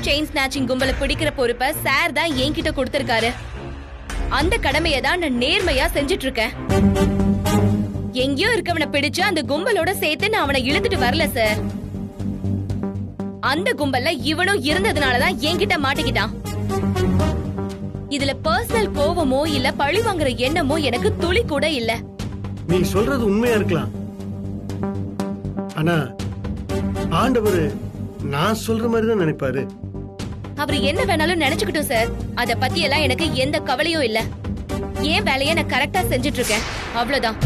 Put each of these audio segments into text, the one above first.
Chain snatching கும்பல பிடிக்கிற பொறுப்பை sir தான் என்கிட்ட கொடுத்திருக்காரு. அந்த கடமையை தான் நான் நேர்மையா செஞ்சுட்டு இருக்கேன். எங்கேயோ இருக்கவனை பிடிச்சு அந்த கும்பலோட சேர்த்து நான் அவனை இழுத்துட்டு வரல சார். அந்த கும்பல்ல இவனும் இருந்ததுனாலதான் என்கிட்ட மாட்டிக்கிட்டான். இதுல பர்சனல் கோவமோ இல்ல பழி வாங்குற எண்ணமோ எனக்கு துளி கூட இல்ல. நீ சொல்றது உண்மையா இருக்கலாம், ஆனா ஆண்டவர் நான் சொல்ற மாதிரி தான் நினைப்பாரு. அவர் என்ன வேணாலும் நினைச்சுக்கிட்டோம் சார். அத பத்தி எல்லாம் எனக்கு எந்த கவலையும் இல்ல. ஏன் வேலையை நான் கரெக்டா செஞ்சுட்டு இருக்கேன், அவ்வளவுதான்.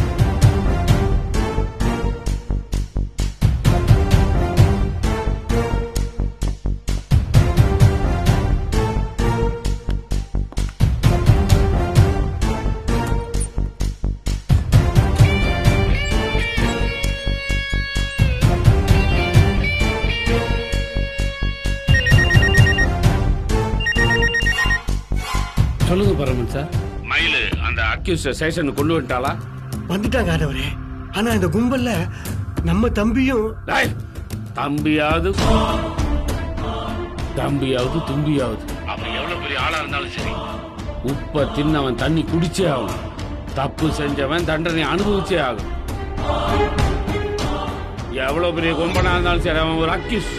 சொல்லுங்க பரமன் சார். மயிலு அந்த அக்யூஸ் ஸ்டேஷனுக்கு கொண்டு வந்துட்டாளா? வந்துட்டாங்க ஆண்டவரே. ஆனா இந்த கும்பல்ல நம்ம தம்பியும் தம்பியாவது தும்பியாவது அவன் எவ்வளவு பெரிய ஆளா இருந்தாலும் சரி, உப்ப தின்னவன் தண்ணி குடிச்சே ஆகும். தப்பு செஞ்சவன் தண்டனை அனுபவிச்சே ஆகும். எவ்வளவு பெரிய கொம்பனா இருந்தாலும் சரி, அவன் ஒரு அக்யூஸ்.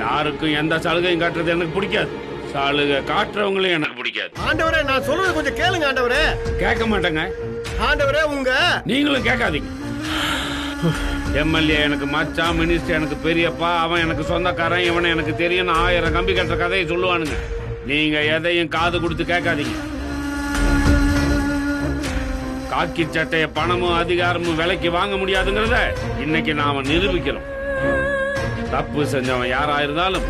யாருக்கும் எந்த சலுகையும் காட்டுறது எனக்கு பிடிக்காது. சாலுக காட்டுறவங்களையும் எனக்கு பிடிக்காது. ஆண்டவரே நான் சொல்றது கொஞ்சம் கேளுங்க ஆண்டவரே. கேட்க மாட்டேங்க ஆண்டவரே. நீங்களும் கேட்காதீங்க. எம்எல்ஏ எனக்கு மச்சான், மினிஸ்டர் எனக்கு பெரியப்பா, அவன் எனக்கு சொந்தக்காரன், இவனை எனக்கு தெரியும், 1000 கம்பி கட்டுற கதையை சொல்லுவானுங்க. நீங்க எதையும் காது கொடுத்து கேட்காதீங்க. காக்கி சட்டைய பணமும் அதிகாரமும் விலைக்கு வாங்க முடியாதுங்கிறத இன்னைக்கு நாம நிரூபிக்கிறோம். தப்பு செஞ்சவன் யாரா இருந்தாலும்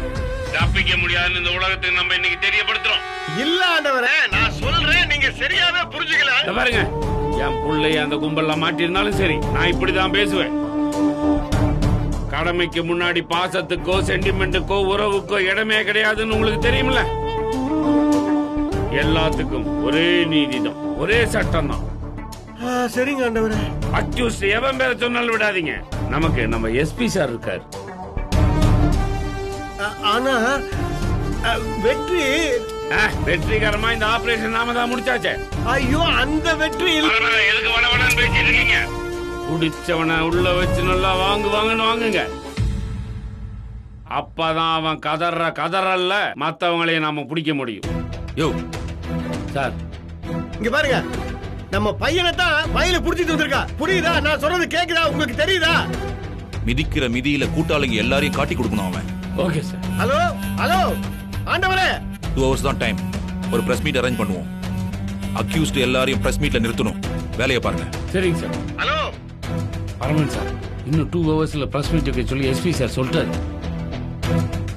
தப்பிக்க முடியாதுன்னு இந்த உலகத்துக்கு நம்ம இன்னைக்கு தெரியப்படுத்துறோம். இல்ல ஆண்டவரே, நான் சொல்றேன், நீங்க சரியாவே புரிஞ்சுக்கல. பாருங்க, என் பிள்ளைய அந்த கும்பல்ல மாட்டிருந்தாலும் சரி, நான் இப்படிதான் பேசுவேன். கடமைக்கு முன்னாடி பாசத்துக்கோ சென்டிமெண்ட்டுக்கோ உறவுக்கோ இடமே கிடையாதுன்னு உங்களுக்கு தெரியுமில்ல. எல்லாத்துக்கும் ஒரே நீதிதான், ஒரே சட்டம் தான். சரிங்க ஆண்டவரே. அக்யூஸ் எவன் பேர சொன்னாலும் விடாதீங்க. நமக்கு நம்ம எஸ்பி சார் இருக்காரு. ஆனா வெற்றிகரமா இந்த ஆபரேஷன் நாம தான் முடிச்சாச்சே. ஐயோ, அந்த வெற்றி எதுக்கு வடவடன்னு பேசிட்டு இருக்கீங்க? குடிச்சவனை உள்ள வச்சு நல்லா வாங்குவாங்கன்னு வாங்குங்க. அப்பதான் அவன் கதறல்ல மத்தவங்களையும் நாம பிடிக்க முடியும். யோ சார், இங்க பாருங்க, நம்ம பையனை தான் மயில புடிச்சிட்டு வந்திருக்கா. புரியுதா? நான் சொல்றது கேக்குதா? உங்களுக்கு தெரியுதா? மிதிக்கிற மிதியில கூட்டாளிங்க எல்லாரையும் காட்டி கொடுக்கணும் அவன். Okay sir. ஹலோ ஹலோ ஆண்டவரே, 2 hours தான் டைம். ஒரு பிரஸ் மீட் அரேஞ்ச் பண்ணுவோம். அக்யூஸ்ட் எல்லாரையும் பிரஸ் மீட்ல நிறுத்தணும். வேலையை பாருங்க. சரிங்க சார். ஹலோ பரமன் சார், இன்னும் 2 hours பிரஸ் மீட் வைக்க சொல்லி எஸ்பி சார் சொல்லிட்டாரு.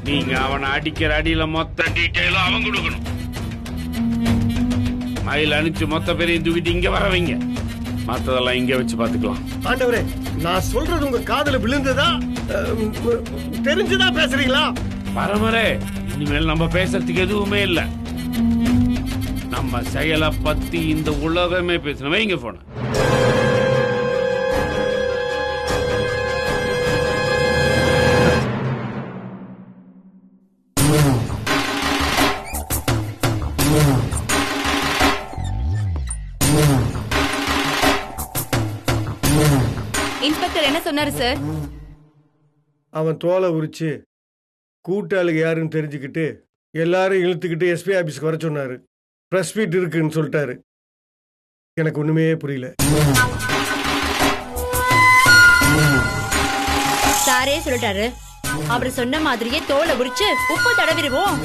நீங்க அவனை அடிக்கிற அடியில மொத்த டீடைலும் அவன் கொடுக்கணும். மயில் அனுப்பிச்சு மொத்த பேரையும் தூக்கிட்டு இங்க வர வைங்க. மத்ததெல்லாம் இங்க வச்சு பாத்துக்கலாம். ஆண்டவரே, நான் சொல்றது உங்க காதுல விழுந்ததா? தெரிஞ்சுதா பேசுறீங்களா? பரமரே, இனிமேல் நம்ம பேசுறதுக்கு எதுவுமே இல்ல. நம்ம செயலை பத்தி இந்த உலகமே பேசணும். வைங்க போன. இன்ஸ்பெக்டர் என்ன சொன்னாரு சார்? அவன் தோலை உரிச்சு கூட்டாளிங்க யாருன்னு தெரிஞ்சுக்கிட்டு எல்லாரும் இழுத்துக்கிட்டு எஸ்பி ஆபீஸ்க்கு வர சொன்னாரு. பிரஸ் மீட் இருக்குன்னு சொல்லிட்டாரு. எனக்கு ஒண்ணுமே புரியல. சாரே சொல்லிட்டாரு. அவர் சொன்ன மாதிரியே தோலை உரிச்சு உப்பு தடவிடுவோம்.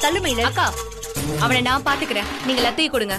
தள்ளுமையில அக்கா, அவனை நான் பாத்துக்கிறேன். நீங்க லத்தையை கொடுங்க.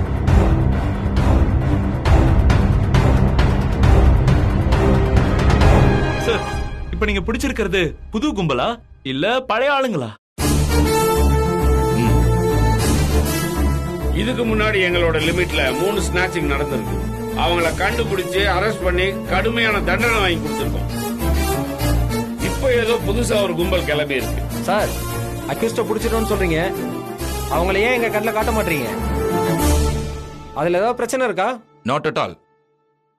இப்ப நீங்க பிடிச்சிருக்கிறது புது கும்பலா இல்ல பழைய ஆளுங்களா? இதுக்கு முன்னாடி எங்களோட லிமிட்ல 3 ஸ்நாச்சிங் நடந்திருக்கு. அவங்கள கண்டுபிடிச்சு அரெஸ்ட் பண்ணி கடுமையான தண்டனை வாங்கி கொடுத்திருக்கோம். இப்போ ஏதோ புதுசா ஒரு கும்பல் கிளம்பி இருக்கு. சார், அக்யூஸ்ட பிடிச்சிட்டோம்னு சொல்றீங்க, அவங்கள ஏன் எங்க கண்ணில் காட்ட மாட்டீங்க? அதுல ஏதாவது பிரச்சனை இருக்கா? Not at all.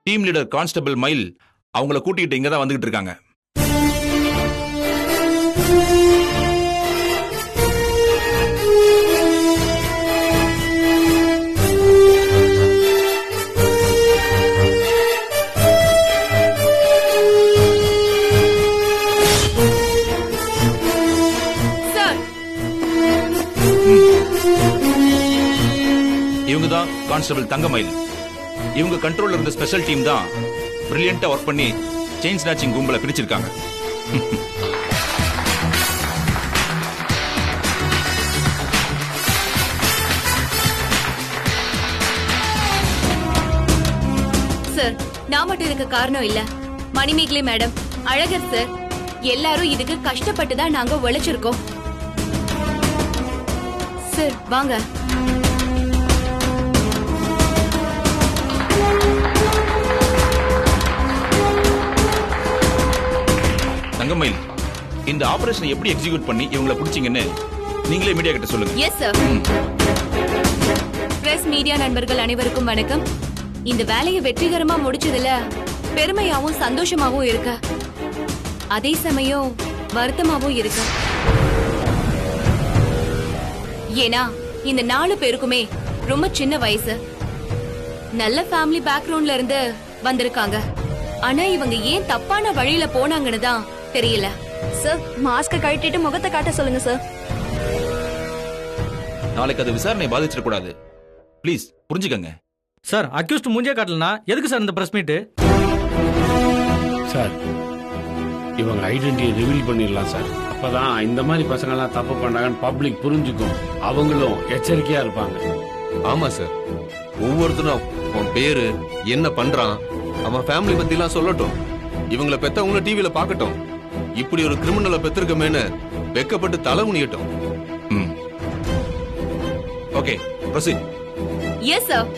Team leader constable மயில் அவங்கள கூட்டிட்டு இங்க தான் வந்துகிட்டு இருக்காங்க. இவங்க தான் கான்ஸ்டபிள் தங்கமயில். இவங்க கண்ட்ரோல்ல இருந்த ஸ்பெஷல் டீம் தான் பிரில்லியண்டா ஒர்க் பண்ணி செயின் ஸ்நாச்சிங் கும்பலை பிரிச்சிருக்காங்க. சார், நான் மட்டும் இதுக்கு காரணம் இல்ல. மணிமேகலை மேடம், அழகர் சார், எல்லாரும் இதுக்கு கஷ்டப்பட்டு தான் நாங்க உழைச்சிருக்கோம். சார் வாங்க. தங்கமயில், இந்த ஆபரேஷனை எப்படி எக்ஸிக்யூட் பண்ணி இவங்களை பிடிச்சீங்கன்னு நீங்களே மீடியா கிட்ட சொல்லுங்க. Yes sir. பிரஸ் மீடியா நண்பர்கள் அனைவருக்கும் வணக்கம். இந்த வேலையை வெற்றிகரமா முடிச்சதுல பெருமையாவும் சந்தோஷமாவும் இருக்கு. அதே சமயம் வருத்தமாவும் இருக்கு. ஏன்னா இந்த 4 பேருக்குமே ரொம்ப சின்ன வயசு, நல்ல ஃபேமிலி பேக்ரவுண்ட்ல இருந்து வந்திருக்காங்க. ஆனா இவங்க ஏன் தப்பான வழியில போனாங்கன்னு தான் தெரியல. சார், மாஸ்க கழட்டிட்டு முகத்தை காட்ட சொல்லுங்க சார். நாளைக்கு அது விசாரணை பாதிச்சிட கூடாது. ப்ளீஸ் புரிஞ்சுக்கங்க. சார், அக்யூஸ்ட் மூஞ்சே காட்டலனா எதுக்கு சார் இந்த பிரஸ் மீட்? சார், இவங்க ஐடென்டிட்டியை ரிவீல் பண்ணிடலாம் சார். அப்பதான் இந்த மாதிரி பசங்க எல்லாம் தப்பு பண்றாங்கன்னு பப்ளிக் புரிஞ்சுக்கும். அவங்களும் எச்சரிக்கையா இருப்பாங்க. ஆமா சார், ஒவ்வொருத்தரும் அவன் பேரு என்ன பண்றான், அவன் ஃபேமிலி பத்தி எல்லாம் சொல்லட்டும். இவங்கள பெத்தவங்கள டிவில பாக்கட்டும். இப்படி ஒரு கிரிமினலை பெற்றிருக்கமேன்னு வெக்கப்பட்டு தலை குனியட்டும். Okay, proceed. Yes sir.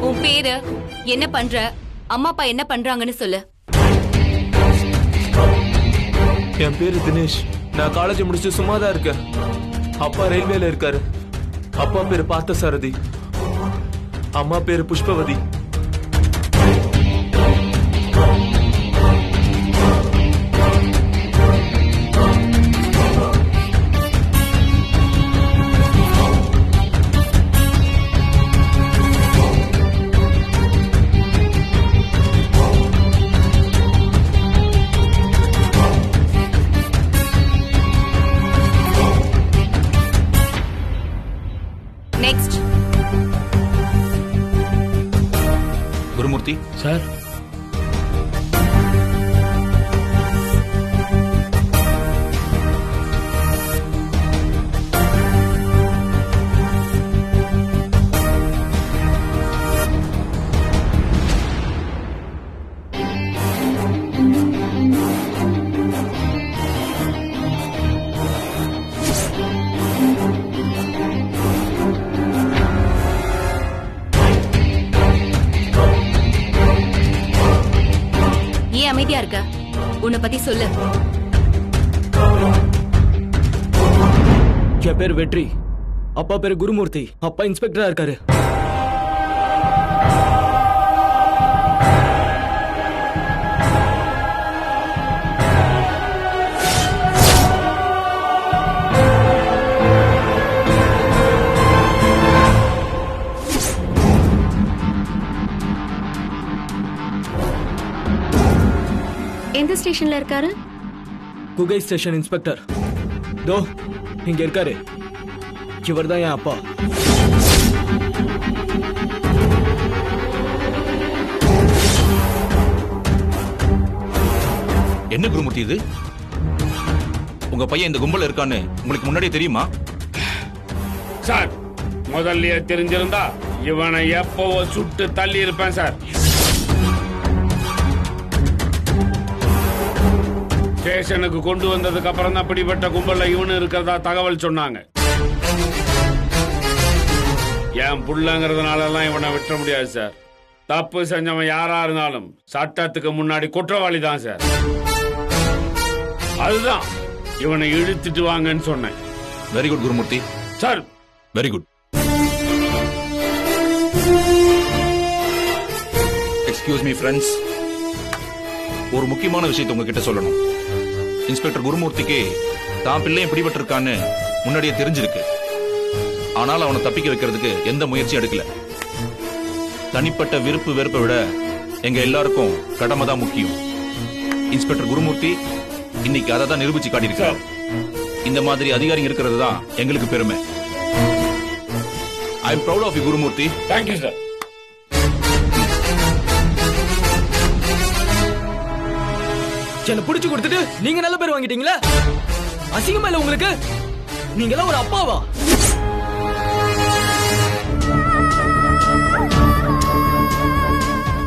உன் பேரு என்ன பண்ற, அம்மா அப்பா என்ன பண்றாங்கன்னு சொல்லு. என் பேரு தினேஷ். நான் காலேஜ் முடிச்சு சும்மா தான் இருக்கேன். அப்பா ரயில்வேல இருக்காரு. அப்பா பேரு பார்த்த சாரதி, அம்மா பேரு புஷ்பவதி. நெக்ஸ்ட். குருமூர்த்தி சார், அமைதியா இருக்க, உன்னை பத்தி சொல்லு. என் பேர் வெற்றி, அப்பா பேரு குருமூர்த்தி, அப்பா இன்ஸ்பெக்டரா இருக்காரு. எந்த ஸ்டேஷன்ல இருக்காரு? குகை ஸ்டேஷன் இன்ஸ்பெக்டர். தோ இங்க இருக்காரு. இவர் தான் என் அப்பா. என்ன குருமூர்த்தி இது? உங்க பையன் இந்த கும்பல இருக்கான்னு உங்களுக்கு முன்னாடியே தெரியுமா? சார், முதல்லயே தெரிஞ்சிருந்தா இவனை எப்பவோ சுட்டு தள்ளி இருப்பேன் சார். ஸ்டேஷனுக்கு கொண்டு வந்ததுக்கு அப்புறம் தான் பிடிபட்ட கும்பல்ல இவனு இருக்கிறதா தகவல் சொன்னாங்க. என் புள்ளங்கிறதுனாலலாம் இவனை விட்டுற முடியாது சார். தப்பு செஞ்சவன் யாரா இருந்தாலும் சட்டத்துக்கு முன்னாடி குற்றவாளி தான் சார். அதுதான் இவனை இழுத்துட்டு வாங்கன்னு சொன்னேன். Very good Gurumurthy sir. Very good. Excuse me friends, ஒரு முக்கியமான விஷயத்தை உங்ககிட்ட சொல்லணும். இன்ஸ்பெக்டர் குருமூர்த்திக்கு தான் பிள்ளையும் பிடிபட்டிருக்கான்னு முன்னாடியே தெரிஞ்சிருக்கு. ஆனால் அவனை தப்பிக்க வைக்கிறதுக்கு எந்த முயற்சியும் எடுக்கல. தனிப்பட்ட விருப்பு வெறுப்பை விட எங்க எல்லாருக்கும் கடமை தான் முக்கியம். இன்ஸ்பெக்டர் குருமூர்த்தி இன்னைக்கு அதை தான் நிரூபிச்சு காட்டியிருக்கார். இந்த மாதிரி அதிகாரிங்க இருக்கிறது தான் எங்களுக்கு பெருமை. I am proud of you Gurumurthy. Thank you sir. என்ன புடிச்சு கொடுத்துட்டு நீங்க நல்ல பேர் வாங்கிட்டீங்களா? அசிங்கமா இல்ல உங்களுக்கு? நீங்க எல்லாம் ஒரு அப்பாவா?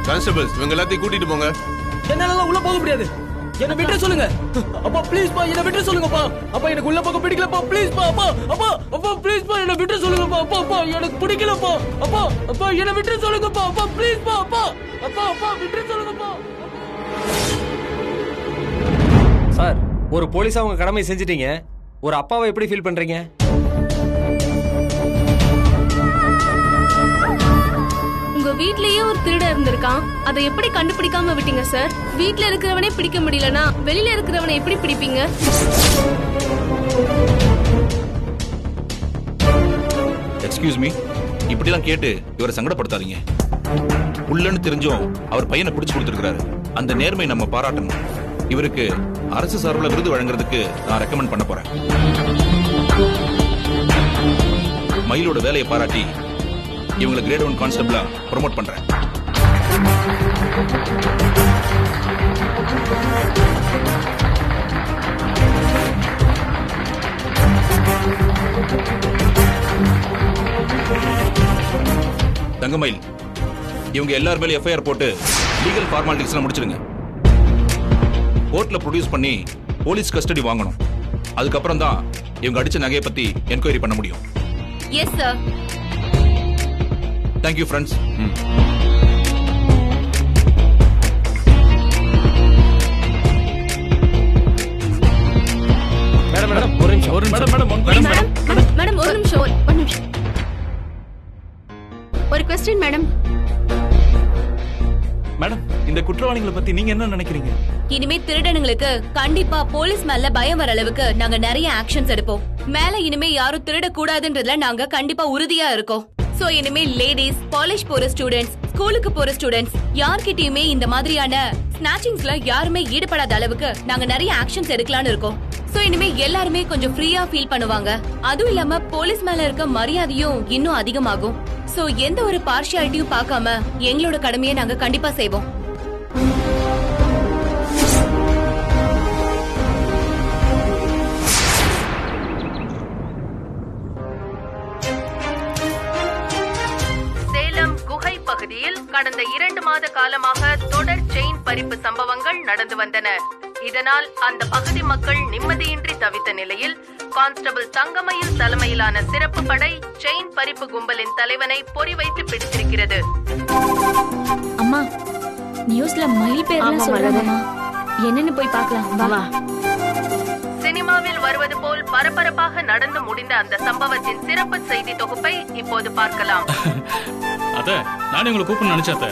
கான்ஸ்டபிள்ஸ் இவங்க எல்லாத்தையும் கூட்டிட்டு போங்க. என்னால உள்ள போக முடியாது. என்ன விட்டு சொல்லுங்க. அப்பா ப்ளீஸ் பா, என்ன விட்டு சொல்லுங்கப்பா. அப்பா எனக்கு உள்ள போக பிடிக்கலப்பா. ப்ளீஸ் பா. அப்பா அப்பா அப்பா ப்ளீஸ் பா, என்ன விட்டு சொல்லுங்கப்பா. அப்பா அப்பா எனக்கு பிடிக்கலப்பா. அப்பா அப்பா என்ன விட்டு சொல்லுங்கப்பா. அப்பா ப்ளீஸ் பா. அப்பா அப்பா அப்பா விட்டு சொல்லுங்கப்பா. சார், ஒரு போலீஸா உங்க கடமை செஞ்சிட்டீங்க. ஒரு அப்பாவை எப்படி ஃபீல் பண்றீங்க? உங்க வீட்லயே ஒரு திருடன் இருந்திருக்கான். அதை எப்படி கண்டுபிடிக்காம விட்டீங்க சார்? வீட்ல இருக்கிறவனே பிடிக்க முடியலனா வெளியில இருக்கிறவனை எப்படி பிடிப்பீங்க? எக்ஸ்கியூஸ் மீ, இப்படிலாம் கேட்டு இவரை சங்கடப்படுத்தாதீங்க. உள்ளன்னு தெரிஞ்சும் அவர் பையனை பிடிச்சு கொடுத்துருக்காரு. அந்த நேர்மை நம்ம பாராட்டணும். இவருக்கு அரசு சார்பில் விருது வழங்குறதுக்கு நான் ரெக்கமெண்ட் பண்ண போறேன். மயிலோட வேலையை பாராட்டி இவங்களை கிரேட் 1 கான்ஸ்டபிளா ப்ரொமோட் பண்றேன். தங்கமயில், இவங்க எல்லார் மேலும் எஃப்ஐஆர் போட்டு லீகல் ஃபார்மாலிட்டிஸ்லாம் முடிச்சிருங்க. கோர்ட்ல ப்ரொடியூஸ் பண்ணி போலீஸ் கஸ்டடி வாங்கணும். அதுக்கப்புறம் தான் இவங்க அடிச்ச நகையை பத்தி என்கொயரி பண்ண முடியும். Yes sir. Thank you friends. Madam madam ஒரு நிமிஷம். மேடம் ஒரு நிமிஷம். ஒரு क्वेश्चन மேடம். மேடம், இந்த குற்றவாளிகளை பத்தி நீங்க என்ன நினைக்கிறீங்க? இனிமே திருடனுங்களுக்கு கண்டிப்பா போலீஸ் மேல பயம் வர அளவுக்கு நாங்க நிறைய ஆக்ஷன்ஸ் எடுப்போம். மேல இனிமே யாரும் திருடக்கூடாதுன்றதுல நாங்க கண்டிப்பா உறுதியா இருக்கோம். சோ இனிமே லேடிஸ், காலேஜ் போற ஸ்டூடெண்ட்ஸ், ஸ்கூலுக்கு போற ஸ்டூடெண்ட்ஸ் யார்கிட்டயுமே இந்த மாதிரியான ஸ்நாச்சிங்ஸ்ல யாருமே ஈடுபடாத அளவுக்கு நாங்க நிறைய ஆக்ஷன்ஸ் எடுக்கலாம்னு இருக்கோம். சோ இனிமே எல்லாருமே கொஞ்சம் ஃப்ரீயா ஃபீல் பண்ணுவாங்க. அதுவும் இல்லாம போலீஸ் மேல இருக்க மரியாதையும் இன்னும் அதிகமாகும். சோ எந்த ஒரு பார்ஷியாலிட்டியும் பார்க்காம எங்களோட கடமையை நாங்க கண்டிப்பா செய்வோம். சேலம் குகை பகுதியில் கடந்த 2 மாத காலமாக தொடர் செயின் பறிப்பு சம்பவங்கள் நடந்து வந்தன. இதனால் அந்த பகுதி மக்கள் நிம்மதியின்றி தவித்த நிலையில் கான்ஸ்டபிள் தங்கமயில் தலைமையிலான சிறப்பு படை செயின் பறிப்பு கும்பலின் தலைவனை பொறி வைத்து பிடித்திருக்கிறது. அம்மா, நியூஸ்ல மயில் பேர்லாம் சொல்றாங்கம்மா. என்னன்னு போய் பார்க்கலாம் வா. சினிமாவில் வருவது போல் பரபரப்பாக நடந்து முடிந்த அந்த சம்பவத்தின் சிறப்பு செய்தி தொகுப்பை இப்போது பார்க்கலாம். அத நானே உங்களை கூப்பிட நினைச்சாத்த.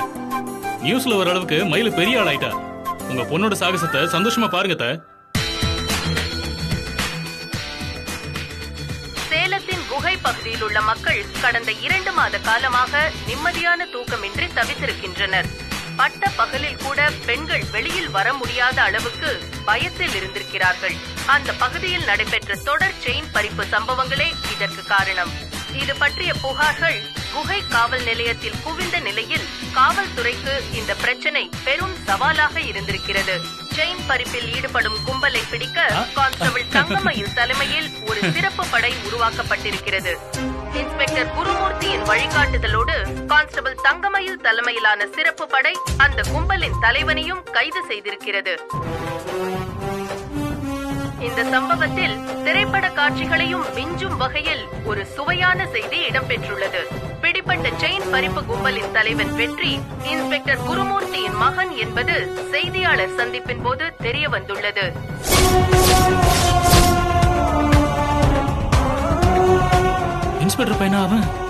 நியூஸ்ல வர அளவுக்கு மயில் பெரிய ஆள் ஆயிட்டா. உங்க பொண்ணோட சாகசத்தை சந்தோஷமா பாருங்க. சேலத்தின் குகை பகுதியில் உள்ள மக்கள் கடந்த 2 மாத காலமாக நிம்மதியான தூக்கமின்றி தவித்திருக்கின்றனர். பட்ட பகலில் கூட பெண்கள் வெளியில் வர முடியாத அளவுக்கு பயத்தில் இருந்திருக்கிறார்கள். அந்த பகுதியில் நடைபெற்ற தொடர் செயின் பறிப்பு சம்பவங்களே இதற்கு காரணம். இது பற்றிய புகார்கள் குகை காவல் நிலையத்தில் குவிந்த நிலையில் காவல்துறைக்கு இந்த பிரச்சனை பெரும் சவாலாக இருந்திருக்கிறது. செயின் பறிப்பில் ஈடுபடும் கும்பலை பிடிக்க கான்ஸ்டபிள் தங்கமயில் தலைமையில் ஒரு சிறப்பு படை உருவாக்கப்பட்டிருக்கிறது. இன்ஸ்பெக்டர் குருமூர்த்தியின் வழிகாட்டுதலோடு கான்ஸ்டபிள் தங்கமயில் தலைமையிலான சிறப்பு படை அந்த கும்பலின் தலைவனையும் கைது செய்திருக்கிறது. இந்த சம்பவத்தில் திரைப்பட காட்சிகளையும் மிஞ்சும் வகையில் ஒரு சுவையான செய்தி இடம்பெற்றுள்ளது. பிடிப்பட்ட செயின் பறிப்பு கும்பலின் தலைவன் வெற்றி இன்ஸ்பெக்டர் குருமூர்த்தியின் மகன் என்பது செய்தியாளர் சந்திப்பின் போது தெரிய வந்துள்ளது. இன்ஸ்பெக்டர் பையனா அவன்?